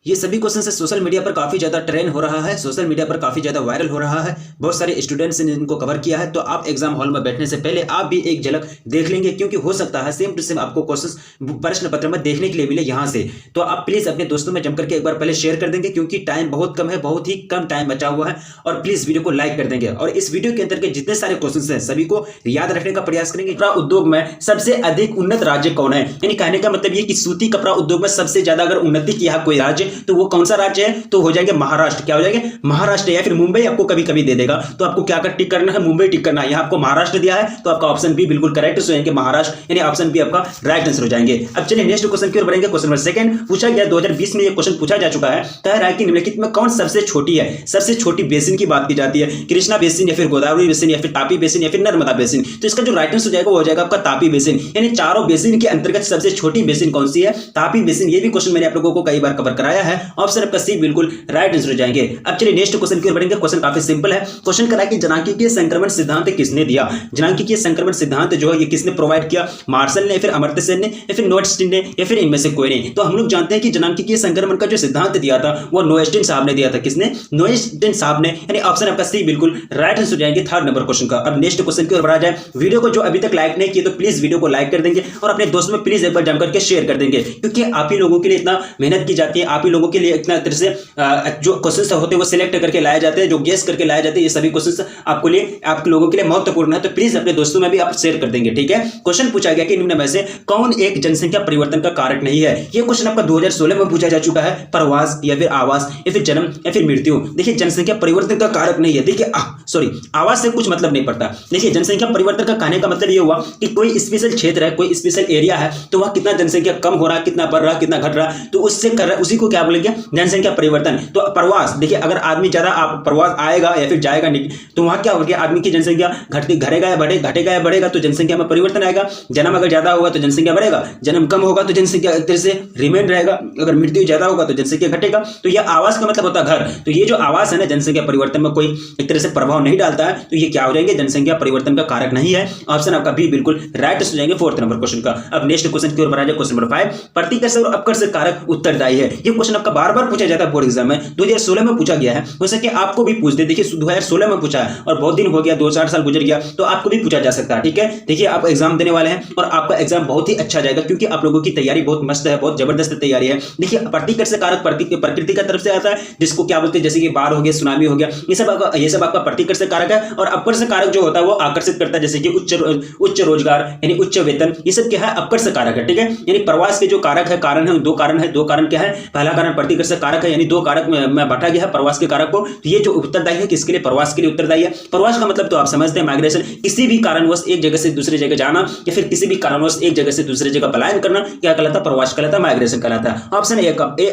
ये सभी क्वेश्चन से सोशल मीडिया पर काफ़ी ज़्यादा ट्रेंड हो रहा है, सोशल मीडिया पर काफ़ी ज़्यादा वायरल हो रहा है। बहुत सारे स्टूडेंट्स ने इनको कवर किया है, तो आप एग्जाम हॉल में बैठने से पहले आप भी एक झलक देख लेंगे, क्योंकि हो सकता है सेम टू सेम आपको क्वेश्चन प्रश्न पत्र में देखने के लिए मिले यहाँ से। तो आप प्लीज़ अपने दोस्तों में जम करके एक बार पहले शेयर कर देंगे, क्योंकि टाइम बहुत कम है, बहुत ही कम टाइम बचा हुआ है। और प्लीज़ वीडियो को लाइक कर देंगे और इस वीडियो के अंतर्गत जितने सारे क्वेश्चन हैं सभी को याद रखने का प्रयास करेंगे। कपड़ा उद्योग में सबसे अधिक उन्नत राज्य कौन है? यानी कहने का मतलब ये कि सूती कपड़ा उद्योग में सबसे ज्यादा अगर उन्नति किया है कोई राज्य, तो वो कौन सा राज्य है? तो हो जाएंगे महाराष्ट्र। क्या हो जाएंगे? महाराष्ट्र। या फिर मुंबई आपको कभी कभी दे देगा, तो आपको क्या कर टिक करना है? मुंबई टिक करना है। यहाँ आपको महाराष्ट्र दिया है, तो आपका ऑप्शन बी बिल्कुल करेक्ट हो जाएंगे, महाराष्ट्र, यानी ऑप्शन बी आपका राइट आंसर हो जाएंगे। अब चलिए नेक्स्ट क्वेश्चन की ओर बढ़ेंगे। क्वेश्चन नंबर सेकंड पूछा गया 2020 में ये क्वेश्चन पूछा जा चुका है। कह रहा है कि निम्नलिखित में कौन सबसे छोटी है? सबसे छोटी बेसिन की बात की जाती है, कृष्णा बेसिन या फिर गोदावरी बेसिन या फिर तापी बेसिन या फिर नर्मदा बेसिन। तो इसका जो राइट आंसर हो जाएगा वो हो जाएगा आपका तापी बेसिन। यानी चारों बेसिन के अंतर्गत सबसे छोटी बेसिन कौन सी है? तापी बेसिन। ये भी क्वेश्चन मैंने आप लोगों को कई बार कवर कराया है। ऑप्शन आपका सी बिल्कुल राइट आंसर हो जाएंगे। अब चलिए नेक्स्ट क्वेश्चन की ओर बढ़ेंगे। क्वेश्चन काफी सिंपल है। क्वेश्चन करा कि जनांगीय संक्रमण सिद्धांत किसने दिया? जनांगीय संक्रमण सिद्धांत जो है ये किसने प्रोवाइड किया? मार्शल ने या फिर अमर्त्य सेन ने या फिर नोएस्टिन ने या फिर इनमें से कोई नहीं? तो हम लोग जानते हैं कि जनांगीय संक्रमण का जो सिद्धांत दिया था वो नोएस्टिन साहब ने दिया था। किसने? नोएस्टिन साहब ने। यानी ऑप्शन आपका सी बिल्कुल राइट आंसर हो जाएंगे थर्ड नंबर क्वेश्चन का। अब नेक्स्ट क्वेश्चन की ओर बढ़ा जाए। वीडियो को जो अभी तक लाइक नहीं किए तो प्लीज वीडियो को लाइक कर देंगे और अपने दोस्तों में प्लीज एक बार जम करके शेयर कर देंगे, क्योंकि आप ही लोगों के लिए इतना मेहनत की जाती है, आप ही लोगों के लिए इतना तरह से जो क्वेश्चंस होते हैं वो सिलेक्ट करके लाए जाते हैं, जो गेस करके लाए जाते हैं। ये सभी क्वेश्चंस आपको लिए आप लोगों के लिए महत्वपूर्ण है, तो प्लीज अपने दोस्तों में भी आप शेयर कर देंगे, ठीक है। क्वेश्चन पूछा गया कि निम्न में से कौन एक जनसंख्या परिवर्तन का कारक नहीं है? ये क्वेश्चन आपका 2016 में पूछा जा चुका है। प्रवास या फिर आवास या फिर जन्म या फिर मृत्यु। देखिए जनसंख्या परिवर्तन का कारक नहीं है। देखिए सॉरी, आवास से कुछ मतलब नहीं पड़ता। देखिए जनसंख्या परिवर्तन का कहने का मतलब ये हुआ कि कोई स्पेशल क्षेत्र है, कोई स्पेशल एरिया है, तो वह कितना जनसंख्या कम हो रहा है, कितना बढ़ रहा है, कितना घट रहा है, तो उससे कर रहा, उसी को क्या बोलेंगे? जनसंख्या परिवर्तन। तो प्रवास, देखिए अगर आदमी ज्यादा आप प्रवास आएगा या फिर जाएगा नहीं, तो वहां क्या होगा? आदमी की जनसंख्या घटेगा या घटेगा या बढ़ेगा, तो जनसंख्या में परिवर्तन आएगा। जन्म अगर ज्यादा होगा तो जनसंख्या बढ़ेगा, जन्म कम होगा तो जनसंख्या एक तरह से रिमेन रहेगा, अगर मृत्यु ज्यादा होगा तो जनसंख्या घटेगा। तो यह आवास का मतलब होता है घर। तो ये जो आवास है ना, जनसंख्या परिवर्तन में कोई एक तरह से प्रभाव नहीं डालता है, तो ये क्या हो जाएंगे? जनसंख्या परिवर्तन का कारक नहीं है। ऑप्शन आपका बी बिल्कुल राइट हो जाएंगे फोर्थ नंबर क्वेश्चन का। अब नेक्स्ट क्वेश्चन की ओर बढ़ा जाए। क्वेश्चन नंबर 5, प्रतिकर्षक और अपकर्षक कारक उत्तरदायी है। ये क्वेश्चन आपका बार बार पूछा जाता है बोर्ड एग्जाम में। 2016 में पूछा गया है, हो सके आपको भी पूछ दे। देखिए 2016 में पूछा है और बहुत दिन हो गया, 2-4 साल गुजर गया, तो आपको भी पूछा जा सकता है, ठीक है। देखिए आप एग्जाम देने वाले हैं और आपका एग्जाम बहुत ही अच्छा जाएगा, क्योंकि आप लोगों की तैयारी बहुत मस्त है, बहुत जबरदस्त तैयारी है। देखिए प्रतिकर्षक कारक प्रकृति का तरफ से आता है, जिसको क्या बोलते हैं, जैसे कि बाढ़ हो गया, सुनामी हो गया, ये सब आपका प्रतिकर्षक कारक है। और अपकर्षक कारक जो होता है वो आकर्षित करता है, जैसे कि उच्च रोजगार यानी उच्च वेतन, ये सब क्या है? अपकर्षक कारक है, ठीक है। यानी प्रवास के जो कारक है, कारण है, दो कारण है। दो कारण क्या है? पहला कारण प्रतिकर्षक कारक है, यानी दो कारक में बांटा गया है प्रवास के कारक को। तो ये जो उत्तरदायी है किसके लिए? प्रवास के लिए उत्तरदायी है। प्रवास का मतलब तो आप समझते हैं, माइग्रेशन, किसी भी कारणवश एक जगह से दूसरी जगह जाना या फिर किसी भी कारणवश एक जगह से दूसरी जगह पलायन करना, क्या कहलाता है? प्रवास कहलाता है, माइग्रेशन कहलाता है।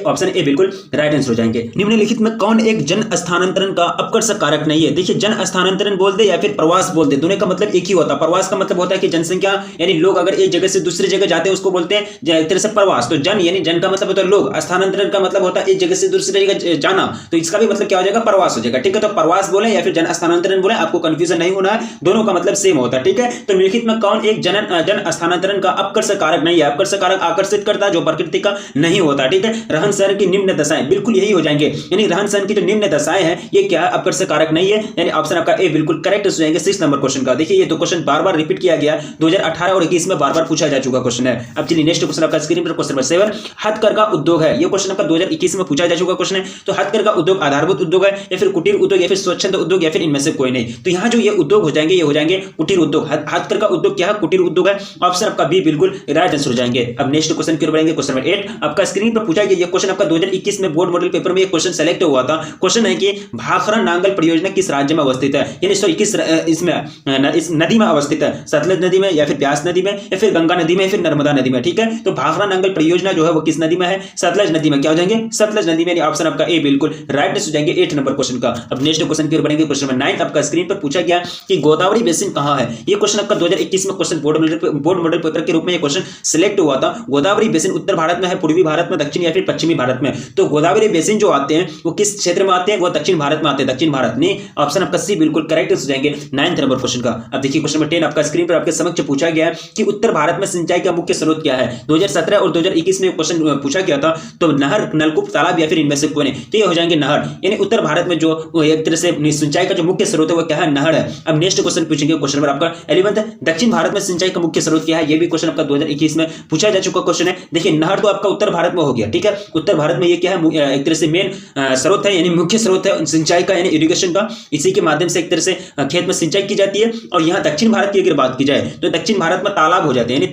ऑप्शन ए बिल्कुल राइट आंसर हो जाएंगे। निम्नलिखित में कौन एक जन स्थानांतरण का अपकर्षक कारक नहीं है? देखिए जन स्थानांतरण बोल दे या फिर प्रवास बोल दे, दोनों का मतलब एक ही होता है। प्रवास का मतलब होता है कि जनसंख्या, यानी लोग अगर एक जगह से दूसरी जगह जाते हैं उसको बोलते हैं एक तरह से प्रवास। तो जन यानी जन का मतलब होता है लोग, स्थानांतरण का मतलब होता है एक जगह से दूसरी जगह जाना, तो इसका भी मतलब क्या हो जाएगा? प्रवास हो जाएगा, ठीक है। तो प्रवास बोले या फिर जन स्थानांतरण बोले, आपको कंफ्यूजन नहीं होना है, दोनों का मतलब सेम होता है, ठीक है। तो निम्नलिखित में कौन एक जन स्थानांतरण का अपकर्षक कारक नहीं है? अपकर्षक कारक आकर्षित करता है, जो प्रकृति का नहीं होता, ठीक है। रहन सहन की निम्न दशाएं, बिल्कुल यही हो जाएंगे, यानी रहन सहन की जो निम्न दशाएं हैं ये क्या है? अपकर्षक कारक नहीं है, यानी ऑप्शन आपका ए बिल्कुल करेक्ट हो जाएंगे 6 नंबर क्वेश्चन का। देखिए ये तो क्वेश्चन बार बार रिपीट किया गया, 2018 और 21 में बार बार पूछा जा चुका क्वेश्चन है। अब चलिए नेक्स्ट क्वेश्चन आपका स्क्रीन पर, क्वेश्चन नंबर 7, हथकरघा उद्योग है। ये क्वेश्चन आपका 2021 में पूछा जा चुका क्वेश्चन है। तो हथकरघा उद्योग आधारभूत उद्योग है या फिर कुटीर उद्योग या फिर स्वच्छंद उद्योग या फिर इनमें से कोई नहीं? तो यहाँ जो ये उद्योग हो जाएंगे, ये हो जाएंगे कुटीर उद्योग। हथकरघा उद्योग क्या है? कुटीर उद्योग है। ऑप्शन आपका बी बिल्कुल राइट आंसर हो जाएंगे। अब नेक्स्ट क्वेश्चन की ओर बढ़ेंगे। क्वेश्चन नंबर 8 आपका स्क्रीन पर पूछा गया। ये क्वेश्चन आपका 2021 में बोर्ड मॉडल पेपर में एक क्वेश्चन सेलेक्ट हुआ था। क्वेश्चन है कि भाखड़ा नांगल परियोजना किस राज्य में अवस्थित है? यानी सॉरी किस इसमें इस नदी में अवस्थित है? सतलज नदी में या फिर ब्यास नदी में या फिर गंगा नदी में या फिर नर्मदा नदी में, ठीक है। तो भाखड़ा नांगल परियोजना जो है वो किस नदी में है? सतलज नदी में। क्या हो जाएंगे? सतलज नदी में। ऑप्शन आपका ए बिल्कुल राइट हो जाएंगे 8 नंबर क्वेश्चन का। अब नेक्स्ट क्वेश्चन की ओर बढ़ेंगे। क्वेश्चन नंबर 9 आपका स्क्रीन पर पूछा गया कि गोदावरी बेसिन कहां है? ये क्वेश्चन आपका 2021 में क्वेश्चन बोर्ड मॉडल पेपर के रूप में ये क्वेश्चन सिलेक्ट हुआ था। गोदावरी बेसिन उत्तर भारत में है, पूर्वी भारत में, दक्षिण या फिर पश्चिमी भारत में? तो गोदावरी बेसिन जो आते हैं वो किस क्षेत्र में आते हैं? वो दक्षिण भारत में आते हैं, दक्षिण भारत में। ऑप्शन आपका सी बिल्कुल करेक्ट हो जाएंगे 9 नंबर क्वेश्चन का। अब देखिए क्वेश्चन नंबर 10 आपका स्क्रीन पर आपके समक्ष पूछा गया है कि उत्तर भारत में सिंचाई का मुख्य स्रोत क्या है? 2017 और 2021 में क्वेश्चन पूछा गया था। तो नहर, नलकूप, तालाब या फिर इनमें से कोई नहीं, तो ये हो जाएंगे नहर। यानी उत्तर भारत में जो एक तरह से सिंचाई का जो मुख्य स्रोत है वो क्या है, नहर है। अब नेक्स्ट क्वेश्चन पूछेंगे, क्वेश्चन नंबर आपका 11 है, दक्षिण भारत में सिंचाई का मुख्य स्रोत क्या है, ये भी क्वेश्चन आपका 2021 में पूछा जा चुका क्वेश्चन है। देखिए नहर तो आपका उत्तर भारत में हो गया, ठीक है, उत्तर भारत में ये क्या है, एक तरह से मेन स्रोत है, यानी मुख्य स्रोत है सिंचाई का, यानी इरिगेशन का, इसी के माध्यम से एक तरह से खेत में सिंचाई की जाती है। और यहाँ दक्षिण भारत की अगर बात की जाए तो दक्षिण भारत में तालाब हो जाते हैं, यानी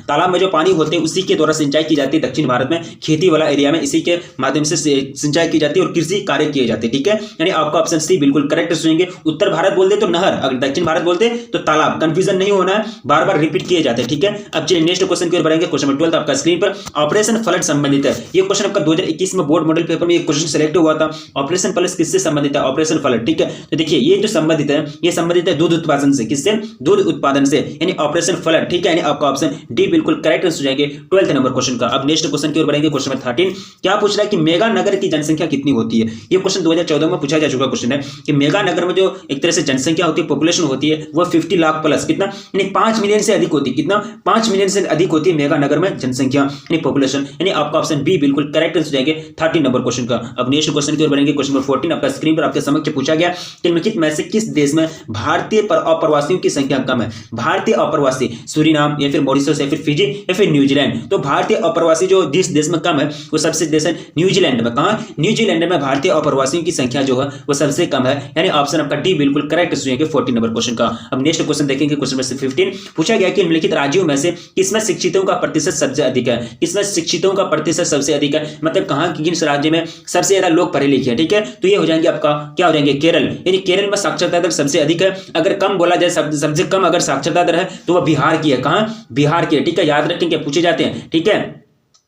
तालाब में जो पानी होते हैं उसी के द्वारा सिंचाई की जाती है दक्षिण भारत में, खेती वाला एरिया में इसी के माध्यम से सिंचाई की जाती है और कृषि कार्य किए जाते हैं, ठीक है। यानी आपका ऑप्शन सी बिल्कुल करेक्ट सुनेंगे। उत्तर भारत बोलते तो नहर, अगर दक्षिण भारत बोलते तो तालाब, कंफ्यूजन नहीं होना है, बार बार रिपीट किए जाते हैं, ठीक है। अब चलिए नेक्स्ट क्वेश्चन की ओर बढ़ेंगे। क्वेश्चन नंबर 12 आपका स्क्रीन पर, ऑपरेशन फ्लड संबंधित है। ये क्वेश्चन आपका 2021 में बोर्ड मॉडल पेपर में ये क्वेश्चन सेलेक्ट हुआ था। ऑपरेशन फ्लड किससे संबंधित है, ऑपरेशन फ्लड, ठीक है। तो देखिए ये जो संबंधित है, ये संबंधित है दूध उत्पादन से, किससे, दूध उत्पादन से, यानी ऑपरेशन फ्लड, ठीक है। यानी आपका ऑप्शन डी बिल्कुल करेक्ट हो जाएंगे 12th नंबर क्वेश्चन का। अब नेक्स्ट क्वेश्चन की ओर बढ़ेंगे। क्वेश्चन नंबर 13 क्या पूछ रहा है कि मेगा नगर की जनसंख्या कितनी होती है। ये क्वेश्चन 2014 में पूछा जा चुका क्वेश्चन है कि मेगा नगर में जो एक तरह से जनसंख्या होती है, पॉपुलेशन होती है, वो 50 लाख प्लस, कितना, यानी 5 मिलियन से अधिक होती है, कितना, 5 मिलियन से अधिक होती है मेगा नगर में जनसंख्या, यानी पॉपुलेशन, यानी आपका ऑप्शन बी बिल्कुल करेक्ट हो जाएंगे 13 नंबर क्वेश्चन का। अब नेक्स्ट क्वेश्चन की ओर बढ़ेंगे। क्वेश्चन नंबर 14 आपका स्क्रीन पर आपके समक्ष पूछा गया कि निम्नलिखित में से किस देश में भारतीय अप्रवासियों की संख्या कम है। भारतीय अप्रवासी, सूरीनाम या फिर मॉरिशस या फिर फिजी या फिर न्यूजीलैंड। तो भारतीय अप्रवासी जो जिस देश में कम है वो सबसे देश है न्यूजीलैंड में। कहां, न्यूजीलैंड में भारतीय अप्रवासियों की संख्या जो है वो सबसे कम है, यानी ऑप्शन आपका डी बिल्कुल करेक्ट सुनेंगे 14 नंबर क्वेश्चन का। अब नेक्स्ट क्वेश्चन देखेंगे। क्वेश्चन नंबर 15 पूछा गया कि निम्नलिखित राज्यों में से किसमें शिक्षितों का प्रतिशत सबसे अधिक है। किसमें शिक्षितों का प्रतिशत सबसे अधिक है, मतलब कहां किस राज्य में सबसे ज्यादा लोग पढ़े लिखे हैं, ठीक है। तो ये हो जाएंगे आपका, क्या हो जाएंगे, केरल, यानी केरल में साक्षरता दर सबसे अधिक है। अगर कम बोला जाए, सबसे कम अगर साक्षरता दर है तो वह बिहार की है। कहां, बिहार की है, ठीक है, याद रखेंगे, पूछे जाते हैं, ठीक है।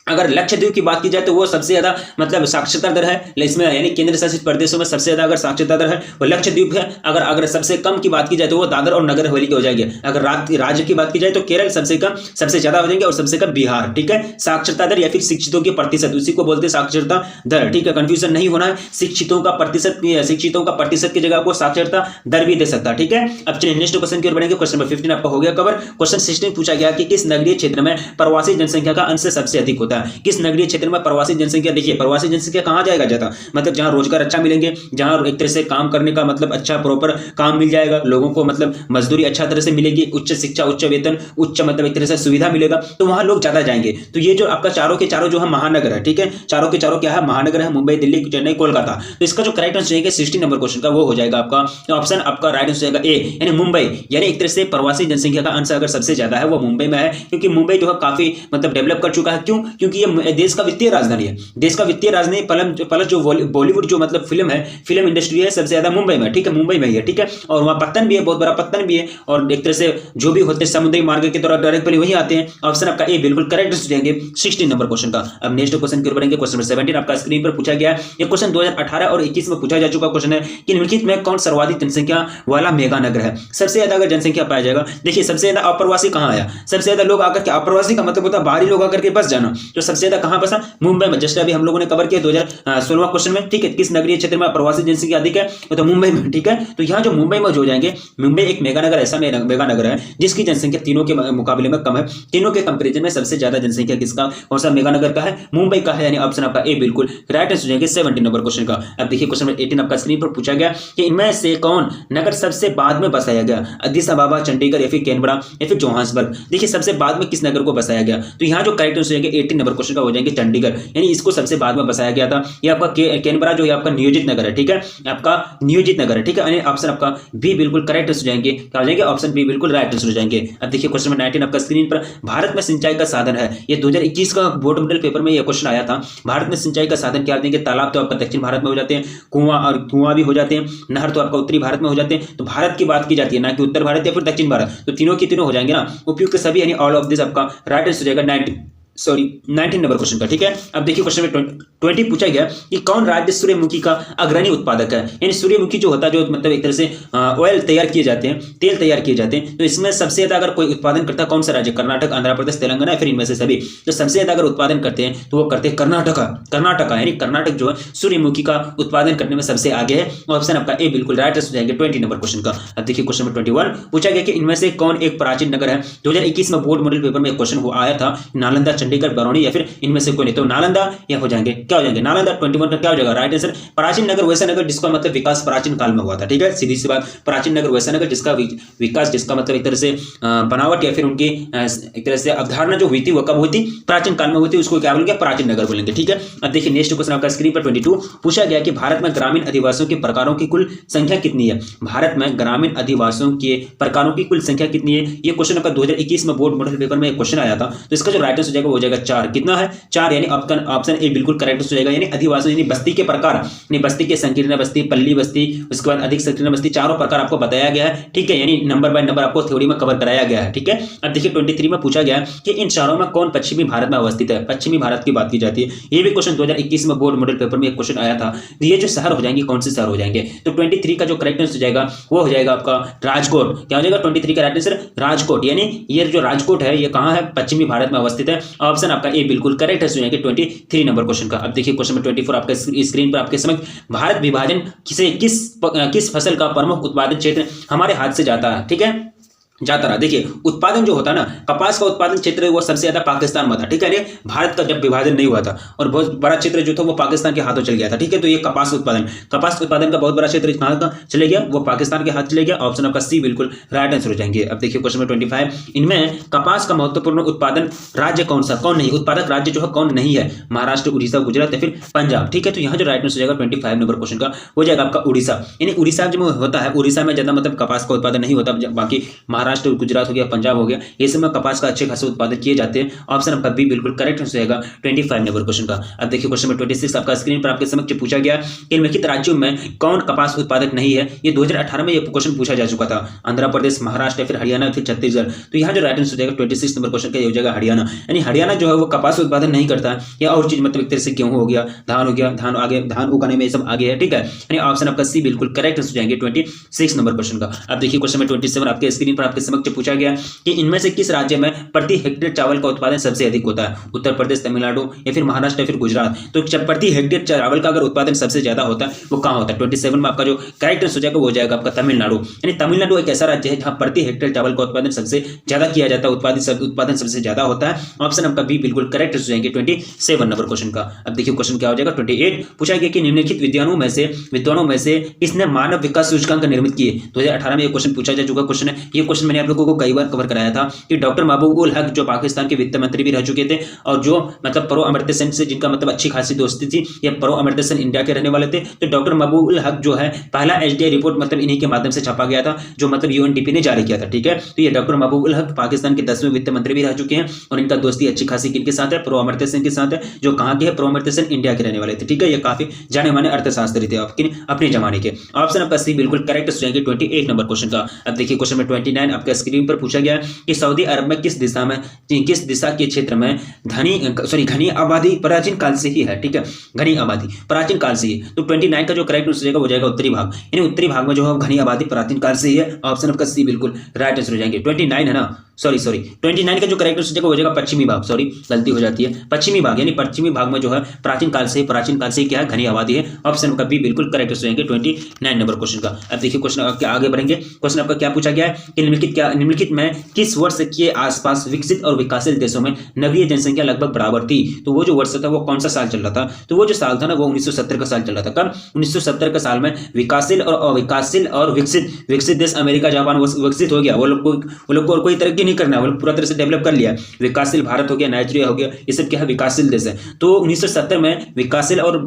अगर लक्षद्वीप की बात की जाए तो वो सबसे ज्यादा मतलब साक्षरता दर है इसमें, यानी केंद्र शासित प्रदेशों में सबसे ज्यादा अगर साक्षरता दर है वो लक्षद्वीप है। अगर सबसे कम की बात की जाए तो वो दादर और नगर हवेली के हो जाएंगे। अगर राज्य की बात की जाए तो केरल सबसे कम, सबसे ज्यादा हो जाएंगे, और सबसे कम बिहार, ठीक है। साक्षरता दर या फिर शिक्षितों के प्रतिशत, उसी को बोलते हैं साक्षरता दर, ठीक है, कंफ्यूजन नहीं होना है। शिक्षितों का प्रतिशत की जगह आपको साक्षरता दर भी दे सकता है, ठीक है। अब चलिए नेक्स्ट क्वेश्चन की ओर बढ़ेंगे। क्वेश्चन नंबर 15 आपका हो गया कवर। क्वेश्चन 16 पूछा गया कि किस नगरीय क्षेत्र में प्रवासी जनसंख्या का अंश सबसे अधिक होता है। किस नगरीय क्षेत्र में प्रवासी जनसंख्या, देखिए प्रवासी जनसंख्या कहां जाएगा ज्यादा, मतलब जहां रोजगार अच्छा मिलेंगे, जहां एक तरह से काम करने का मतलब अच्छा प्रॉपर काम मिल जाएगा लोगों को, मतलब मजदूरी अच्छा तरह से मिलेगी, उच्च शिक्षा, उच्च वेतन, उच्च मतलब एक तरह से सुविधा मिलेगा, तो वहां लोग ज्यादा जाएंगे। तो ये जो आपका चारों के चारों जो है महानगर है, ठीक है, चारों के चारों क्या है, महानगर है, मुंबई, दिल्ली, चेन्नई, कोलकाता। तो इसका जो करेक्ट आंसर है 16 नंबर क्वेश्चन का वो हो जाएगा आपका ऑप्शन, आपका राइट आंसर जाएगा ए, यानी मुंबई। यानी एक तरह से प्रवासी जनसंख्या का अंश अगर सबसे ज्यादा है वो मुंबई में है, क्योंकि मुंबई जो है काफी मतलब डेवलप कर चुका है। क्यों, क्योंकि ये देश का वित्तीय राजधानी है, देश का वित्तीय राजधानी, प्लस जो बॉलीवुड जो मतलब फिल्म है, फिल्म इंडस्ट्री है, सबसे ज्यादा मुंबई में, ठीक है, मुंबई में ही है, ठीक है। और वहां पत्तन भी है, बहुत बड़ा पत्तन भी है, और एक तरह से जो भी होते हैं समुद्री मार्ग के द्वारा डायरेक्टली वही आते हैं। ऑप्शन आपका ए बिल्कुल करेक्ट हो जाएंगे 16 नंबर क्वेश्चन का। अब नेक्स्ट क्वेश्चन की ओर बढ़ेंगे। क्वेश्चन नंबर 17 आपका स्क्रीन पर पूछा गया। ये क्वेश्चन 2018 और 21 में पूछा जा चुका क्वेश्चन है कि निम्नलिखित में कौन सर्वाधिक जनसंख्या वाला मेगा नगर है। सबसे ज्यादा अगर जनसंख्या पाया जाएगा, देखिए सबसे ज्यादा अप्रवासी कहां आया, सबसे ज्यादा लोग आकर के, अप्रवासी का मतलब होता है बाहरी लोग आकर के बस जाना, तो सबसे ज्यादा कहां बसा, मुंबई में। जैसे अभी हम लोगों ने कवर किया 2016 क्वेश्चन में, ठीक है, किस नगरीय क्षेत्र में प्रवासी जनसंख्या अधिक है, तो मुंबई में, ठीक है। तो यहाँ जो मुंबई में जो जाएंगे, मुंबई एक मेगा नगर, ऐसा मेगा नगर है जिसकी जनसंख्या तीनों के मुकाबले में कम है। तीनों के कंपैरिजन में सबसे ज्यादा जनसंख्या किसका, कौन सा मेगा नगर का है, मुंबई का है, यानी ऑप्शन आपका ए बिल्कुल राइट आंसर हो जाएगा 17 नंबर क्वेश्चन का। अब देखिए क्वेश्चन नंबर 18 आपका स्क्रीन पर पूछा गया कि इनमें से कौन नगर सबसे बाद में बसाया गया, अदिस अबाबा, चंडीगढ़ या फिर कैनबरा या फिर जोहान्सबर्ग। देखिए सबसे बाद में किस नगर को बसाया गया, तो यहाँ जो करेक्ट आंसर हो जाएगा 18 नंबर क्वेश्चन का हो जाएंगे चंडीगढ़, यानी इसको सबसे बाद में बसाया गया था। ये आपका कैनबरा जो है आपका नियोजित नगर है, ठीक है, आपका नियोजित नगर है, ठीक है, यानी ऑप्शन आपका बी बिल्कुल करेक्ट हो जाएंगे, क्या हो जाएंगे, ऑप्शन बी बिल्कुल राइट आंसर हो जाएंगे। अब देखिए क्वेश्चन नंबर 19 आपका स्क्रीन पर, भारत में सिंचाई का साधन है, ये 2021 का बोर्ड मॉडल पेपर में ये क्वेश्चन आया था। भारत में सिंचाई का साधन क्या देंगे, तालाब तो आपका दक्षिण भारत में हो जाते हैं, कुआं भी हो जाते हैं, नहर तो आपका उत्तरी भारत में हो जाते हैं। तो भारत की बात की जाती है, ना कि उत्तर भारत या फिर दक्षिण भारत, तो तीनों के तीनों हो जाएंगे ना, उपयुक्त सभी, यानी ऑल ऑफ दिस आपका राइट आंसर हो जाएगा 19 नंबर क्वेश्चन का, ठीक है। अब देखिए क्वेश्चन में 20 पूछा गया कि कौन राज्य सूर्यमुखी का अग्रणी उत्पादक है, यानी सूर्यमुखी जो होता है, जो मतलब एक तरह से ऑयल तैयार किए जाते हैं, तेल तैयार किए जाते हैं, तो इसमें सबसे ज्यादा अगर कोई उत्पादन करता है कौन सा राज्य, कर्नाटक, आंध्र प्रदेश, तेलंगाना या फिर इनमें से सभी। तो सबसे ज्यादा अगर उत्पादन करते हैं तो वो करते हैं कर्नाटका, यानी कर्नाटक जो है सूर्यमुखी का उत्पादन करने में सबसे आगे है। ऑप्शन आपका ए बिल्कुल राइट आंसर हो जाएंगे 20 नंबर क्वेश्चन का। अब देखिए क्वेश्चन नंबर 21 पूछा गया कि इनमें से कौन एक प्राचीन नगर है। 2021 में बोर्ड मॉडल पेपर में एक क्वेश्चन आया था, नालंदा चंडीगढ़, बरौनी या फिर इनमें से कोई नहीं। तो नालंदा या हो जाएंगे, क्या हो जाएंगे, नालंदा। 21 का क्या हो जाएगा राइट आंसर। प्राचीन नगर वैसा नगर जिसका मतलब विकास प्राचीन काल में हुआ था, ठीक है, सीधी सी बात। प्राचीन नगर वैसा नगर जिसका विकास, जिसका मतलब एक तरह से बनावट या फिर उनकी एक तरह से अवधारणा जो हुई थी वो कब हुई थी, प्राचीन काल में हुई थी, उसको क्या बोलेंगे, प्राचीन नगर बोलेंगे, ठीक है। अब देखिए नेक्स्ट क्वेश्चन आपका स्क्रीन पर 22 पूछा गया कि भारत में ग्रामीण अधिवासियों के प्रकारों की कुल संख्या कितनी है। भारत में ग्रामीण अधिवासियों के प्रकारों की कुल संख्या कितनी है। ये क्वेश्चन आपका 2021 में बोर्ड मॉडल पेपर में एक क्वेश्चन आया था। तो इसका जो राइट आंसर हो जाएगा वो हो जाएगा 4। कितना है, 4, यानी ऑप्शन ए बिल्कुल करेक्ट हो जाएगा। यानी अधिवासी यानी बस्ती के प्रकार, यानी बस्ती के संकीर्ण बस्ती, पल्ली बस्ती, उसके बाद अधिक संकीर्ण बस्ती, चारों प्रकार आपको बताया गया है, ठीक है, यानी नंबर बाय नंबर आपको थ्योरी में कवर कराया गया है, ठीक है। अब देखिए 23 में पूछा गया कि इन शहरों में कौन पश्चिमी भारत में अवस्थित है। पश्चिमी भारत की बात की जाती है, ये भी क्वेश्चन 2021 में बोर्ड मॉडल पेपर में एक क्वेश्चन आया था। तो ये जो शहर हो जाएंगे कौन से शहर हो जाएंगे, तो 23 का जो करेक्ट आंसर हो जाएगा वो हो जाएगा आपका राजकोट। क्या हो जाएगा 23 का राइट आंसर, राजकोट। यानी ये जो राजकोट है ये कहां है, पश्चिमी भारत में अवस्थित है। ऑप्शन आपका ए बिल्कुल करेक्ट है, सुनिए 23 नंबर क्वेश्चन का। अब देखिए क्वेश्चन नंबर 24 आपका स्क्रीन पर आपके समक्ष, भारत विभाजन से किस फसल का प्रमुख उत्पादन क्षेत्र हमारे हाथ से जाता है, ठीक है, जाता रहा। देखिए उत्पादन जो होता है ना, कपास का उत्पादन क्षेत्र वो सबसे ज्यादा पाकिस्तान में था, ठीक है। भारत का जब विभाजन नहीं हुआ था और बहुत बड़ा क्षेत्र जो था वो पाकिस्तान के हाथों चल गया था, ठीक है। तो ये कपास उत्पादन का बहुत बड़ा क्षेत्र कहाँ का चले गया, वो पाकिस्तान के हाथ चले गया। ऑप्शन आपका सी बिल्कुल राइट आंसर हो जाएंगे। अब देखिए क्वेश्चन नंबर 25, इनमें कपास का महत्वपूर्ण उत्पादन राज्य कौन सा, कौन नहीं, उत्पादक राज्य जो है कौन नहीं है, महाराष्ट्र, उड़ीसा, गुजरात या फिर पंजाब, ठीक है। तो यहाँ जो राइट आंसर हो जाएगा 25 नंबर क्वेश्चन का हो जाएगा आपका उड़ीसा। यानी उड़ीसा जो होता है, उड़ीसा में ज्यादा मतलब कपास का उत्पादन नहीं होता, बाकी महाराष्ट्र, गुजरात हो गया, पंजाब हो गया, ये सब में कपास का अच्छे खासे उत्पादन किए जाते हैं। ऑप्शन आपका बी बिल्कुल करेक्ट हो जाएगा 25 नंबर क्वेश्चन का। अब देखिए क्वेश्चन नंबर 26 आपका स्क्रीन पर आपके समक्ष पूछा गया कि निम्नलिखित राज्यों में कौन कपास उत्पादक नहीं है। ये 2018 में ये क्वेश्चन पूछा जा चुका था। आंध्र प्रदेश, महाराष्ट्र, फिर हरियाणा, फिर छत्तीसगढ़। तो यहाँ जो राइट आंसर हो जाएगा 26 नंबर क्वेश्चन का ये हो जाएगा हरियाणा। यानी हरियाणा जो है वो कपास उत्पादन नहीं करता है, या और चीज मतलब एक तरह से गेहूं हो गया, धान हो गया, धान आगे, धान उगाने में सब आगे है, ठीक है। यानी ऑप्शन आपका सी बिल्कुल करेक्ट हो जाएंगे 26 नंबर क्वेश्चन का। अब देखिए क्वेश्चन नंबर 27 आपके स्क्रीन पर आपके समक्ष पूछा गया कि इनमें से किस राज्य में प्रति हेक्टेयर चावल का उत्पादन सबसे अधिक होता है। उत्तर प्रदेश, तमिलनाडु या फिर महाराष्ट्र या फिर गुजरात। तो प्रति हेक्टेयर चावल का अगर उत्पादन सबसे ज्यादा होता है वो कहां होता है। 27 में आपका जो करेक्ट आंसर हो जाएगा वो हो जाएगा आपका तमिलनाडु। यानी तमिलनाडु एक ऐसा राज्य है जहां प्रति हेक्टेयर चावल का उत्पादन सबसे ज्यादा किया जाता है, उत्पादन सबसे ज्यादा होता है। ऑप्शन आपका बी बिल्कुल करेक्ट हो जाएंगे 27 नंबर क्वेश्चन का। अब देखिए क्वेश्चन क्या हो जाएगा 28 पूछा गया कि निम्नलिखित विद्वानों में से किसने मानव विकास सूचकांक निर्मित किए। 2018 में ये क्वेश्चन पूछा जा चुका क्वेश्चन है। ये क्वेश्चन मैंने आप लोगों को कई बार कवर कराया था कि डॉक्टर महबूब उल हक जो पाकिस्तान के वित्त मंत्री भी रह चुके थे और जो मतलब प्रो अमर्त्य सेन से जिनका मतलब अच्छी खासी दोस्ती थी, ये प्रो अमर्त्य सेन इंडिया के रहने वाले थे। तो डॉक्टर महबूब उल हक जो है पहला एचडीआई रिपोर्ट मतलब इन्हीं के माध्यम से छापा गया था, जो मतलब यूएनडीपी ने जारी किया था, ठीक है। तो ये डॉक्टर महबूब उल हक पाकिस्तान के 10वें वित्त मंत्री भी रह चुके हैं और इनका दोस्ती अच्छी खासी किनके साथ है, प्रो अमर्त्य सेन के साथ है, जो कहाँ के है, प्रो अमर्त्य सेन इंडिया के रहने वाले थे, ठीक है। ये काफी जाने माने अर्थशास्त्री थे अपने जमाने के। ऑप्शन आपका सी बिल्कुल करेक्ट हो जाएंगे 28 नंबर क्वेश्चन का। अब देखिए क्वेश्चन नंबर 29 आपका स्क्रीन पर पूछा गया कि सऊदी अरब में किस दिशा के क्षेत्र में घनी आबादी प्राचीन काल से ही है, ठीक है। घनी आबादी प्राचीन काल से ही। तो 29 का जो करेक्ट आंसर हो जाएगा उत्तरी भाग। यानी उत्तरी भाग में जो है घनी आबादी प्राचीन काल से ही है। ऑप्शन आपका सी बिल्कुल राइट आंसर हो जाएंगे 29 है ना, सॉरी 29 का जो करेक्ट आंसर हो जाएगा पश्चिमी भाग, सॉरी गलती हो जाती है, पश्चिमी भाग। यानी पश्चिमी भाग में जो है प्राचीन काल से क्या है, घनी आबादी है। ऑप्शन का बी बिल्कुल करेक्ट आंसर हो जाएंगे 29 नंबर क्वेश्चन का। अब देखिए क्वेश्चन आगे बढ़ेंगे। क्वेश्चन आपका क्या पूछा गया है कि निम्नलिखित में किस वर्ष के आसपास विकसित और विकासशील देशों में नगरीय जनसंख्या लगभग बराबर थी। तो वो जो वर्ष था वो कौन सा साल चल रहा था, तो वो जो साल था ना वो 1970 का साल चल रहा था। कब, 1970 का साल में विकासशील और अविकासशील और विकसित देश अमेरिका, जापान विकसित हो गया, वो लोग को और कोई तरक्की नहीं करना है, वो लोग पूरा तरह से डेवलप कर लिया। विकासशील भारत हो गया, नाइजीरिया हो गया, ये सब क्या है, विकासशील देश है। तो 1970 में विकासशील और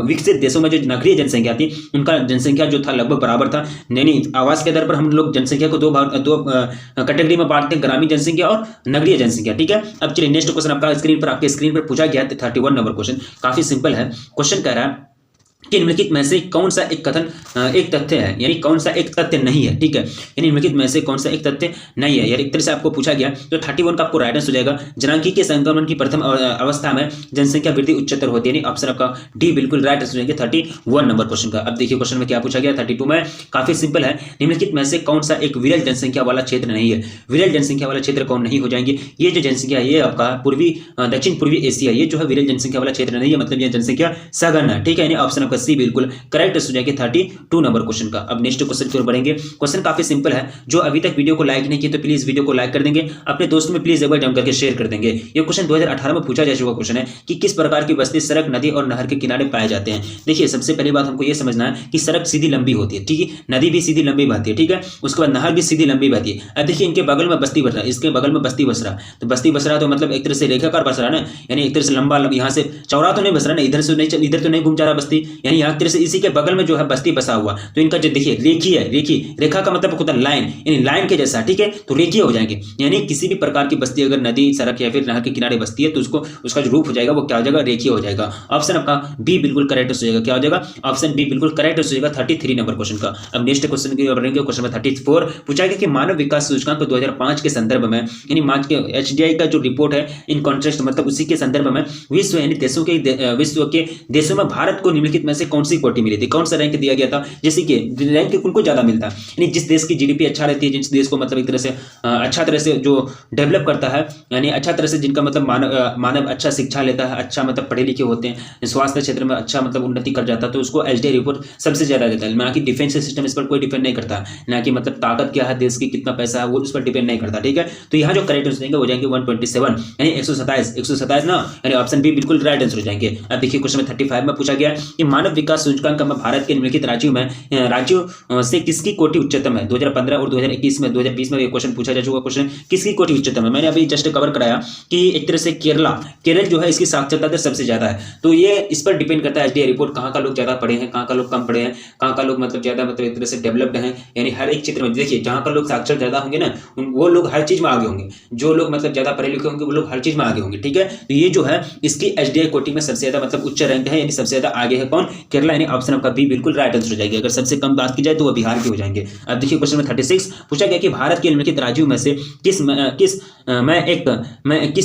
विकसित देशों में जो नगरीय जनसंख्या थी उनका जनसंख्या जो था लगभग बराबर था। नहीं, आवास के आधार पर हम लोग जनसंख्या को दो कैटेगरी में बांटते हैं, ग्रामीण जनसंख्या और नगरीय जनसंख्या, ठीक है। अब चलिए नेक्स्ट क्वेश्चन आपके स्क्रीन पर पूछा गया 31 नंबर क्वेश्चन। काफी सिंपल है क्वेश्चन, कह रहा है कि निम्नलिखित में से कौन सा एक तथ्य है, यानी कौन सा एक तथ्य नहीं है, ठीक है। यानी निम्नलिखित में से कौन सा एक तथ्य नहीं है, यार एक तरह से आपको पूछा गया। तो 31 का आपको राइट आंसर हो जाएगा जनांगीय संक्रमण की प्रथम अवस्था में जनसंख्या वृद्धि उच्चतर होती है। यानी ऑप्शन आपका डी बिल्कुल राइट आंसर हो जाएंगे 31 नंबर क्वेश्चन का। अब देखिए क्वेश्चन में क्या पूछा गया 32 में, काफी सिंपल है। निम्नलिखित में से कौन सा एक विरल जनसंख्या वाला क्षेत्र नहीं है। विरल जनसंख्या वाला क्षेत्र कौन नहीं हो जाएंगे, ये जो जनसंख्या है ये आपका दक्षिण पूर्वी एशिया, ये जो है विरल जनसंख्या वाला क्षेत्र नहीं है, मतलब ये जनसंख्या सघन है, ठीक है। यानी ऑप्शन आपका आपका सी बिल्कुल करेक्ट हो जाएगी 32 नंबर क्वेश्चन का। अब नेक्स्ट क्वेश्चन की ओर बढ़ेंगे। क्वेश्चन काफी सिंपल है, जो अभी तक वीडियो को लाइक नहीं किया तो प्लीज वीडियो को लाइक कर देंगे, अपने दोस्तों में प्लीज एक बार जम करके शेयर कर देंगे। ये क्वेश्चन 2018 में पूछा जा चुका क्वेश्चन है कि किस प्रकार की बस्ती सड़क, नदी और नहर के किनारे पाए जाते हैं। देखिए सबसे पहली बात हमको ये समझना है कि सड़क सीधी लंबी होती है, ठीक है, नदी भी सीधी लंबी बहती है, ठीक है, उसके बाद नहर भी सीधी लंबी बहती है। अब देखिए इनके बगल में बस्ती बस रहा है, इसके बगल में बस्ती बस रहा है, तो बस्ती बस रहा है तो मतलब एक तरह से रेखाकार बस रहा है ना, यानी एक तरह से लंबा यहाँ से चौड़ा तो नहीं बस रहा ना, इधर से नहीं, इधर तो नहीं घूम जा रहा बस्ती, यानी यहाँ तरह से इसी के बगल में जो है बस्ती बसा हुआ, तो इनका जो देखिए रेखीय है, रेखी रेखा का मतलब होता है लाइन, यानी लाइन के जैसा, ठीक है, तो रेखीय हो जाएंगे। यानी किसी भी प्रकार की बस्ती अगर नदी, सड़क या फिर नहर के किनारे बस्ती है तो उसको उसका जो रूप हो जाएगा वो क्या हो जाएगा, रेखीय हो जाएगा। ऑप्शन आपका बी बिल्कुल करेक्ट हो जाएगा, क्या हो जाएगा, ऑप्शन बी बिल्कुल करेक्ट हो जाएगा 33 नंबर क्वेश्चन का। अब नेक्स्ट क्वेश्चन की ओर बढ़ेंगे। क्वेश्चन नंबर 34 पूछा गया कि मानव विकास सूचकांक 2005 के संदर्भ में, यानी मार्च के एचडीआई का जो रिपोर्ट है इन कॉन्टेक्स्ट मतलब उसी के संदर्भ में विश्व यानी विश्व के देशों में भारत को निम्नलिखित में से कौन सी कोटि मिली थी, कौन सा रैंक दिया गया था, जैसे कि रैंक उनको ज्यादा मिलता है, यानी जिस देश की जीडीपी अच्छा रहती है, जिस देश को मतलब एक तरह से अच्छा तरह से जो डेवलप करता है, यानी अच्छा तरह से जिनका मतलब मानव अच्छा शिक्षा लेता है, अच्छा मतलब पढ़े लिखे होते हैं, स्वास्थ्य क्षेत्र में अच्छा मतलब उन्नति कर जाता है, तो उसको एचडीआई रिपोर्ट सबसे ज्यादा देता है। ना कि डिफेंस सिस्टम इस पर कोई डिपेंड नहीं करता, ना कि मतलब ताकत क्या है देश की, कितना पैसा है वो उस पर डिपेंड नहीं करता, ठीक है। तो यहाँ जो करेक्ट आंसर हो जाएंगे 127 यानी 127 ना, यानी ऑप्शन बी बिल्कुल राइट आंसर हो जाएंगे। अब देखिए क्वेश्चन में 35 में पूछा गया कि मानव विकास सूचकांक में भारत के निम्नलिखित राज्यों से किसकी कोटि उच्चतम है। 2015 और 2021 में 2020 में क्वेश्चन पूछा जा चुका क्वेश्चन, किसकी कोटि उच्चतम है। मैंने अभी जस्ट कवर कराया कि एक तरह से केरल जो है इसकी साक्षरता दर सबसे ज्यादा है, तो ये इस पर डिपेंड करता है एचडीआई रिपोर्ट, कहाँ का लोग ज्यादा पढ़े हैं, कहाँ का लोग कम पढ़े हैं, कहाँ का लोग मतलब ज्यादा मतलब एक तरह से डेवलप्ड हैं, यानी हर एक क्षेत्र में देखिए जहाँ का लोग साक्षर ज्यादा होंगे ना वो लोग हर चीज में आगे होंगे, जो लोग मतलब ज्यादा पढ़े लिखे होंगे वो लोग हर चीज में आगे होंगे, ठीक है। तो ये जो है इसकी एचडीआई कोटि में सबसे ज्यादा मतलब उच्च रैंक है, यानी सबसे ज्यादा आगे है कौन, केरला, यानी ऑप्शन आपका बी बिल्कुल राइट आंसर हो जाएगी। अगर सबसे कम बात की जाए तो वो बिहार के हो जाएंगे। अब देखिए क्वेश्चन में 36 पूछा गया कि भारत के निम्नलिखित राज्यों में से किस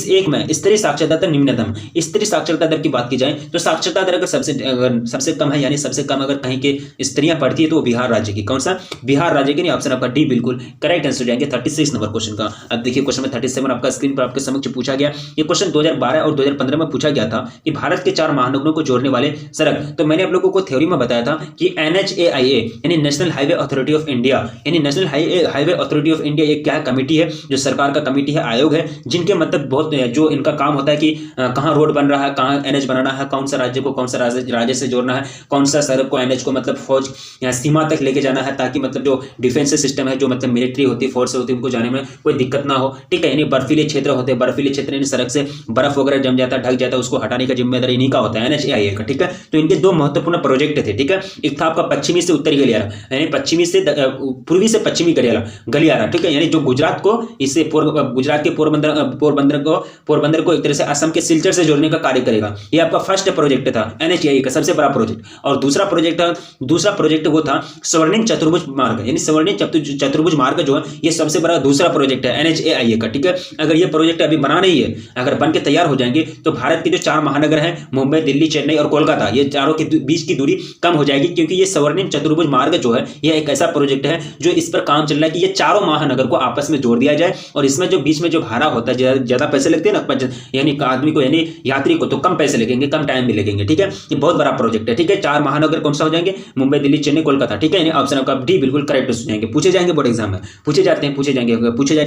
एक में स्तरीय साक्षरता दर निम्नतम। स्तरीय साक्षरता दर की बात की जाए तो साक्षरता दर अगर सबसे कम है, यानी सबसे कम अगर कहीं के स्त्रियां पढ़ती है तो वो बिहार राज्य की, कौन सा, बिहार राज्य की, ऑप्शन आपका डी बिल्कुल करेक्ट आंसर हो जाएंगे 36 नंबर क्वेश्चन का। अब देखिए क्वेश्चन में 37 आपका स्क्रीन पर आपके समक्ष पूछा गया। ये क्वेश्चन 2012 और 2015 में पूछा गया था कि भारत के 4 महानगरों को जोड़ने वाले सड़क, तो मैंने आप लोगों को थ्योरी में बताया था कि NHAIA यानी national highway authority of India, यानी national highway authority of India एक क्या कमेटी है, जो सरकार का कमेटी है, आयोग है, जिनके मतलब बहुत जो इनका काम होता है कि कहाँ रोड बन रहा है, कहाँ NH बनाना है, कौन सा राज्य को कौन सा राज्य से जोड़ना है, कौन सा सड़क को NH को मतलब फौज सीमा तक लेके जाना है, ताकि मतलब जो डिफेंस सिस्टम है, जो मतलब मिलिट्री होती है, फोर्स होती है, उनको जाने में कोई दिक्कत ना हो, ठीक है। यानी बर्फीले क्षेत्र होते हैं, बर्फीले क्षेत्र यानी सड़क से बर्फ वगैरह जम जाता है, ढक जाता है, उसको हटाने का जिम्मेदारी इन्हीं का होता है, NHAIA का, ठीक है। तो इनके 2 महत्वपूर्ण प्रोजेक्ट थे, ठीक है। एक था आपका पश्चिमी से उत्तरी गलियारा, यानी पश्चिमी से पूर्वी से पश्चिमी गलियारा, ठीक है, यानी जो गुजरात को इससे गुजरात के पोरबंदर को एक तरह से असम के सिलचर से जोड़ने का कार्य करेगा। ये आपका फर्स्ट प्रोजेक्ट था NHAIA का, सबसे बड़ा प्रोजेक्ट। और दूसरा प्रोजेक्ट वो था स्वर्णिम चतुर्भुज मार्ग, यानी स्वर्णिम चतुर्भुज मार्ग जो है ये सबसे बड़ा दूसरा प्रोजेक्ट है NHAIA का, ठीक है। अगर ये प्रोजेक्ट अभी बना नहीं है, अगर बन के तैयार हो जाएंगे तो भारत के जो 4 महानगर हैं मुंबई, दिल्ली, चेन्नई और कोलकाता, ये चारों के बीच की दूरी कम हो जाएगी, क्योंकि ये स्वर्णिम चतुर्भुज मार्ग जो है ये एक ऐसा प्रोजेक्ट है जो इस पर काम चल रहा है कि ये चारों महानगर को आपस में जोड़ दिया जाए, और इसमें जो बीच में जो भाड़ा होता है, ज्यादा पैसे लगते हैं ना, यानी आदमी को यानी यात्री को तो कम पैसे लगेंगे, कम टाइम भी लगेंगे, ठीक है। ये बहुत बड़ा प्रोजेक्ट है, ठीक है। 4 महानगर कौन सा हो जाएंगे, मुंबई, दिल्ली, चेन्नई, कोलकाता, ठीक है। यानी ऑप्शन आपका डी बिल्कुल करेक्ट हो जाएंगे। पूछे जाएंगे बोर्ड एग्जाम में, पूछे जाते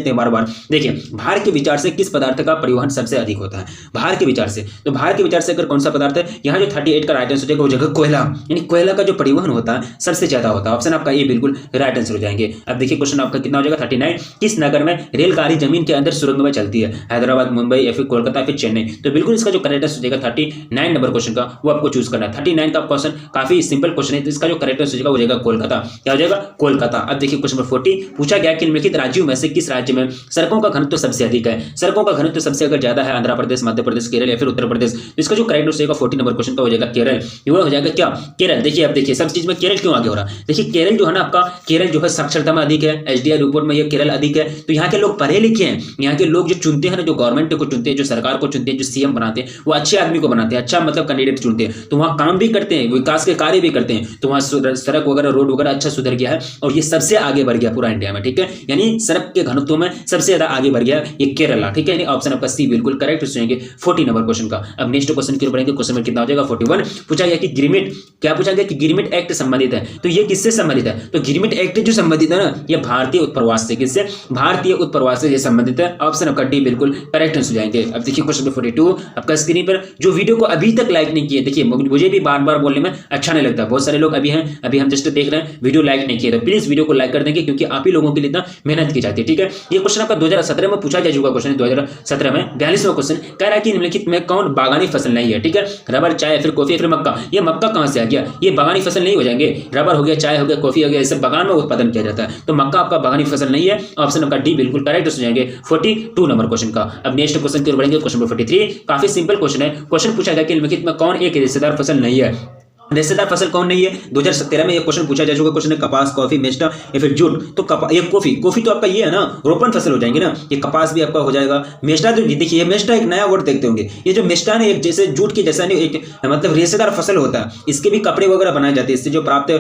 हैं बार-बार। देखिए भार के विचार से किस पदार्थ का परिवहन सबसे अधिक होता है, भार के विचार से, तो भार के विचार से अगर कौन सा पदार्थ है, यहाँ जो 38 का राइट आंसर हो जाएगा वो जगह कोयला, यानी कोयला का जो परिवहन होता है सबसे ज्यादा होता है, ऑप्शन आपका ये बिल्कुल राइट आंसर हो जाएंगे। अब देखिए क्वेश्चन आपका कितना हो जाएगा 39, किस नगर में रेलगाड़ी जमीन के अंदर सुरंग में चलती है, हैदराबाद, मुंबई या फिर कोलकाता या फिर चेन्नई। तो बिल्कुल इसका जो करेक्ट आंसर हो जाएगा 39 नंबर क्वेश्चन का, वो आपको चूज करना है। 39 का क्वेश्चन काफी सिंपल क्वेश्चन है, तो इसका जो करेक्ट आंसर हो जाएगा वो जाएगा कोलकाता, क्या हो जाएगा, कोलकाता। अब देखिए क्वेश्चन नंबर 40 पूछा गया कि निम्नलिखित राज्यों में से किस राज्य में सड़कों का घनत्व सबसे अधिक है। सड़कों का घनत्व सबसे अगर ज्यादा है आंध्र प्रदेश, मध्य प्रदेश, केरल या फिर उत्तर प्रदेश, तो इसका जो करेक्ट आंसर हो जाएगा 40 नंबर क्वेश्चन का हो जाएगा केरल, ये हो जाएगा क्या, केरल। देखिए अब देखिए सब चीज में केरल क्यों आगे हो रहा है, देखिए केरल जो है ना आपका, केरल जो है साक्षरता में अधिक है, एचडीआई रिपोर्ट में ये केरल अधिक है, तो यहाँ के लोग पढ़े लिखे हैं, यहाँ के लोग जो चुनते हैं ना, जो गवर्नमेंट को चुनते हैं, जो सरकार को चुनते हैं, जो सीएम बनाते हैं, वो अच्छे आदमी को बनाते हैं, अच्छा मतलब कैंडिडेट चुनते हैं, तो वहाँ काम भी करते हैं, विकास के कार्य भी करते हैं, तो वहाँ सड़क वगैरह, रोड वगैरह अच्छा सुधर गया है, और ये सबसे आगे बढ़ गया पूरा इंडिया में, ठीक है। यानी सड़क के घनत्व में सबसे ज्यादा आगे बढ़ गया ये केरला, ठीक है। यानी ऑप्शन आपका सी बिल्कुल करेक्ट हो जाएंगे 40 नंबर क्वेश्चन का। अब नेक्स्ट क्वेश्चन की ओर बढ़ेंगे। क्वेश्चन में कितना हो जाएगा 41, पूछा गया कि गिरमिट, क्या पूछा गया कि गिरमिट एक्ट संबंधित है, तो ये किससे संबंधित है, तो गिरमिट एक्ट जो संबंधित है ना, ये भारतीय उत्प्रवास से, किससे, भारतीय उत्प्रवास से ये संबंधित है। ऑप्शन आपका डी बिल्कुल करेक्ट हो जाएंगे। अब देखिए क्वेश्चन नंबर 42 आपका स्क्रीन पर, जो वीडियो को अभी तक लाइक नहीं किए, देखिए मुझे भी बार बार बोलने में अच्छा नहीं लगता, बहुत सारे लोग अभी हैं, अभी हम जस्ट देख रहे हैं, वीडियो लाइक नहीं किए, तो प्लीज वीडियो को लाइक कर देंगे, क्योंकि आप ही लोगों के लिए इतना मेहनत की जाती है, ठीक है। ये क्वेश्चन आपका 2017 में पूछा जा चुका क्वेश्चन, 2017 में 42वां क्वेश्चन कह रहा है कि निम्नलिखित में कौन बागानी फसल नहीं है, ठीक है। रबर, चाय, फिर कॉफी, फिर मक्का। ये मक्का कहां से आ गया, ये बागानी फसल नहीं हो जाएंगे, रबर हो गया, चाय हो गया, कॉफी हो गया, इसे बागान में उत्पादन किया जाता है, तो मक्का आपका बागानी फसल नहीं है। ऑप्शन नंबर डी बिल्कुल करेक्ट हो जाएंगे 42 नंबर क्वेश्चन का। अब नेक्स्ट क्वेश्चन की ओर बढ़ेंगे, क्वेश्चन नंबर 43, काफी सिंपल क्वेश्चन है। क्वेश्चन पूछा गया कि निम्नलिखित में कौन एक रेशेदार फसल नहीं है, रेशेदार फसल कौन नहीं है। 2017 में ये क्वेश्चन पूछा जा चुका क्वेश्चन है, कपास, कॉफी, मेस्टा या फिर जूट। तो ये कॉफी तो आपका ये है ना, रोपण फसल हो जाएंगे ना, ये कपास भी आपका हो जाएगा। मेस्टा तो देखिए, मेस्टा एक नया वर्ड देखते होंगे, ये जो मेस्टा है एक जैसे जूट के जैसा नहीं, एक मतलब रेशेदार फसल होता है, इसके भी कपड़े वगैरह बनाए जाते हैं, इससे जो प्राप्त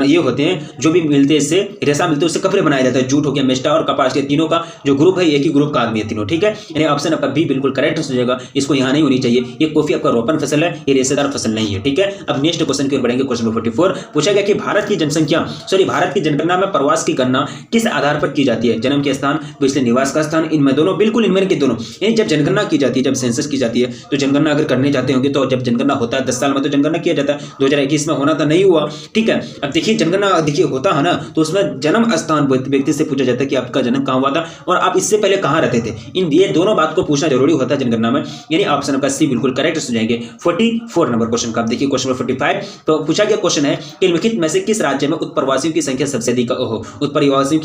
ये होते हैं, जो भी मिलते हैं, इससे रेशा मिलते हैं, उससे कपड़े बनाए जाते हैं। जूट हो गया, मेस्टा और कपास, के तीनों का जो ग्रुप है एक ही ग्रुप का आदमी है तीनों, ठीक है। यानी ऑप्शन आपका बी बिल्कुल करेक्ट हो जाएगा, इसको यहाँ नहीं होनी चाहिए। ये कॉफी आपका रोपण फसल है, ये रेशेदार फसल नहीं है, ठीक है। अब नेक्स्ट क्वेश्चन की ओर बढ़ेंगे, क्वेश्चन 44 पूछा गया कि भारत की जनगणना में प्रवास की गणना किस आधार पर की जाती है, जन्म के स्थान, पिछले निवास का स्थान, इनमें दोनों, बिल्कुल इनमें के दोनों। यानी जब जनगणना की जाती है, जब सेंसस की जाती है, तो जनगणना अगर करने जाते होंगे, तो जब जनगणना होता है 10 साल में तो जनगणना किया जाता है, 2021 में होना तो नहीं हुआ, ठीक है। अब देखिए जनगणना देखिए होता है ना, तो उसमें जन्म स्थान व्यक्ति से पूछा जाता है कि आपका जन्म कहाँ हुआ था और आप इससे पहले कहाँ रहते थे, इन ये दोनों बात को पूछना जरूरी होता है जनगणना में। यानी ऑप्शन का सी बिल्कुल करेक्ट हो जाएंगे 44 नंबर क्वेश्चन का। देखिए क्वेश्चन 45 तो पूछा गया क्वेश्चन है, निम्नलिखित में से किस राज्य में उत्प्रवासियों की संख्या सबसे अधिक, उत्प्रवासियों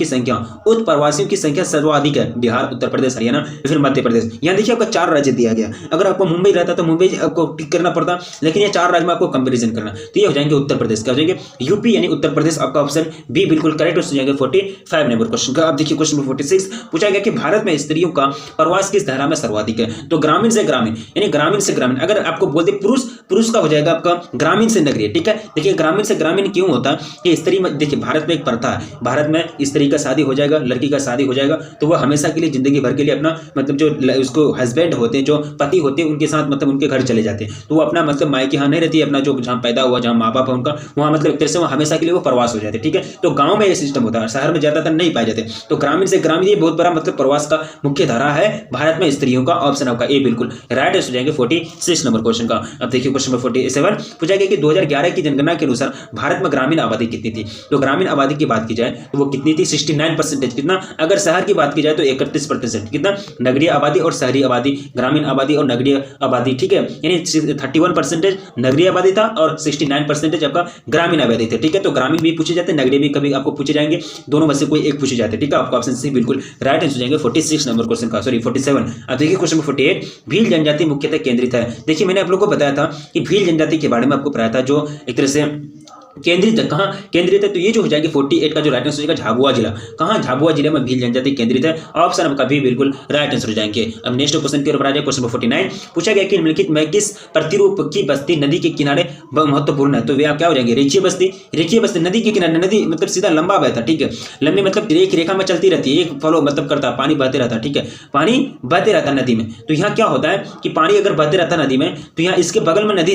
की संख्या सर्वाधिक है, बिहार, उत्तर प्रदेश, हरियाणा या फिर मध्य प्रदेश। यहाँ देखिए आपका 4 राज्य दिया गया, अगर आपको मुंबई रहता तो मुंबई आपको टिक करना पड़ता, लेकिन ये 4 राज्य में आपको कंपेरिजन करना, तो ये हो जाएंगे उत्तर प्रदेश, क्या हो जाएंगे, यूपी यानी उत्तर प्रदेश। आपका ऑप्शन बी बिल्कुल करेक्ट हो जाएंगे 45 नंबर क्वेश्चन का। अब देखिए क्वेश्चन 46 पूछा गया कि भारत में स्त्रियों का प्रवास किस धारा में सर्वाधिक है, तो ग्रामीण से ग्रामीण, यानी ग्रामीण से ग्रामीण। अगर आपको बोलते पुरुष का हो जाएगा आपका ग्रामीण से नगरीय, ठीक है। देखिए ग्रामीण से ग्रामीण क्यों होता है कि स्त्री में, देखिए भारत में एक प्रथा है, भारत में स्त्री का शादी हो जाएगा, लड़की का शादी हो जाएगा, तो वह हमेशा के लिए, जिंदगी भर के लिए अपना मतलब जो उसको हस्बैंड होते हैं, जो पति होते हैं, उनके साथ मतलब उनके घर चले जाते हैं, तो वो अपना मतलब मायके यहाँ नहीं रहती है, अपना जो जहाँ पैदा हुआ, जहाँ माँ बाप है उनका, वहाँ मतलब एक तरह से वहाँ हमेशा के लिए वो प्रवास हो जाते हैं, ठीक है। तो गाँव में ये सिस्टम होता है, शहर में ज्यादातर नहीं पाए जाते, तो ग्रामीण से ग्रामीण ये बहुत बड़ा मतलब प्रवास का मुख्य धारा है भारत में स्त्रियों का। ऑप्शन आपका ए बिल्कुल राइट हो जाएंगे 46 नंबर क्वेश्चन का। अब देखिए क्वेश्चन नंबर 47 पूछा गया कि 2011 की जनगणना के अनुसार भारत में ग्रामीण आबादी कितनी थी, तो ग्रामीण आबादी की बात की जाए तो वो कितनी थी, 69%। कितना, अगर शहर की बात की जाए तो 31%। कितना, नगरीय आबादी और शहरी आबादी, ग्रामीण आबादी और नगरीय आबादी, ठीक है। यानी 31% नगरीय आबादी था और 69% आपका ग्रामीण आबादी थे, ठीक है। तो ग्रामीण भी पूछे जाते हैं, नगरीय भी कभी आपको पूछे जाएंगे, दोनों में से कोई एक पूछे जाते हैं, ठीक है। आपका ऑप्शन सी बिल्कुल राइट आंसर हो जाएंगे 46 नंबर क्वेश्चन का, सॉरी 47। अब देखिए क्वेश्चन नंबर 48 भील जनजाति मुख्यतः केंद्रित है। देखिए मैंने आप लोगों को बताया था कि भील जनजाति के बारे में आपको पढ़ाया था, जो एक तरह से केंद्रित है, कहाँ केंद्रित है, तो ये जो हो जाएगी 48 का जो राइट आंसर हो जाएगा झाबुआ जिला। कहाँ, झाबुआ जिले में भील जनजाति केंद्रित है। ऑप्शन आपका भी बिल्कुल राइट आंसर हो जाएंगे। अब नेक्स्ट क्वेश्चन की ओर आ जाए, क्वेश्चन नंबर 49 पूछा गया कि निम्नलिखित में किस प्रतिरूप की बस्ती नदी के किनारे महत्वपूर्ण है, तो वे क्या हो जाएंगे, रेखीय बस्ती। रेखीय बस्ती नदी के किनारे, नदी मतलब सीधा लंबा बहता, ठीक है, लंबी मतलब एक रेखा में चलती रहती है, एक फॉलो मतलब करता, पानी बहते रहता, ठीक है, पानी बहते रहता नदी में। तो यहाँ क्या होता है कि पानी अगर बहते रहता नदी में, तो यहाँ इसके बगल में नदी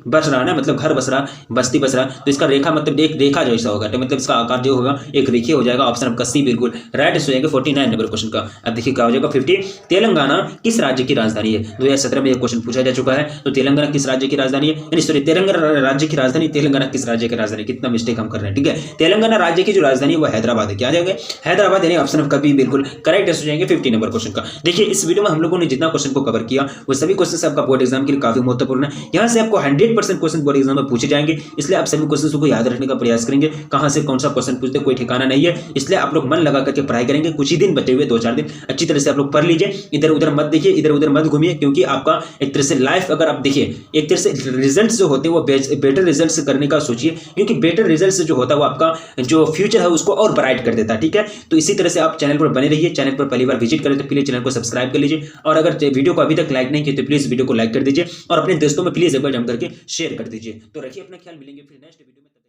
बस रहा ना, मतलब घर बस रहा, बस्ती बस रहा, तो इसका रेखा मतलब एक रेखा जैसा होगा, तो मतलब इसका आकार जो होगा एक रेखीय हो जाएगा। ऑप्शन आपका सी बिल्कुल राइट हो जाएगा 49 नंबर क्वेश्चन का। अब देखिए क्या हो जाएगा 50 तेलंगाना किस राज्य की राजधानी है। 2017 में यह क्वेश्चन पूछा जा चुका है, तो तेलंगाना किस राज्य की राजधानी है, यानी सॉरी तेलंगाना राज्य की राजधानी, तेलंगाना किस राज्य की राजधानी, कितना मिस्टेक हम कर रहे हैं, ठीक है। तेलंगाना राज्य की जो राजधानी है वो हैदराबाद है, क्या आ जाएगा हैदराबाद, यानी ऑप्शन आपका भी बिल्कुल करेक्ट हो जाएंगे 50 नंबर क्वेश्चन का। देखिए इस वीडियो में हम लोगों ने जितना क्वेश्चन को कवर किया वो सभी क्वेश्चन आपका बोर्ड एग्जाम के लिए काफी महत्वपूर्ण है। यहाँ से आपको 100% क्वेश्चन बोर्ड एग्जाम में पूछे जाएंगे, इसलिए आप सभी क्वेश्चन को याद रखने का प्रयास करेंगे। कहां से कौन सा क्वेश्चन पूछते कोई ठिकाना नहीं है, इसलिए आप लोग मन लगा करके पढ़ाई करेंगे। कुछ ही दिन बचे हुए 2-4 दिन अच्छी तरह से आप लोग पढ़ लीजिए, इधर उधर मत देखिए, इधर उधर मत घूमिए, क्योंकि आपका एक तरह से लाइफ अगर आप देखिए एक तरह से रिजल्ट्स जो होते हैं वो बेटर रिजल्ट्स करने का सोचिए, क्योंकि बेटर रिजल्ट्स जो होता है वो आपका जो फ्यूचर है उसको और ब्राइट कर देता है, ठीक है। तो इसी तरह से आप चैनल पर बने रहिए, चैनल पर पहली बार विजिट करें तो प्लीज चैनल को सब्सक्राइब कर लीजिए, और अगर वीडियो को अभी तक लाइक नहीं किया तो प्लीज वीडियो को लाइक कर दीजिए और अपने दोस्तों में प्लीज एक बार जम करके शेयर कर दीजिए। तो रखिए अपना ख्याल, मिलेंगे फिर नेक्स्ट वीडियो में।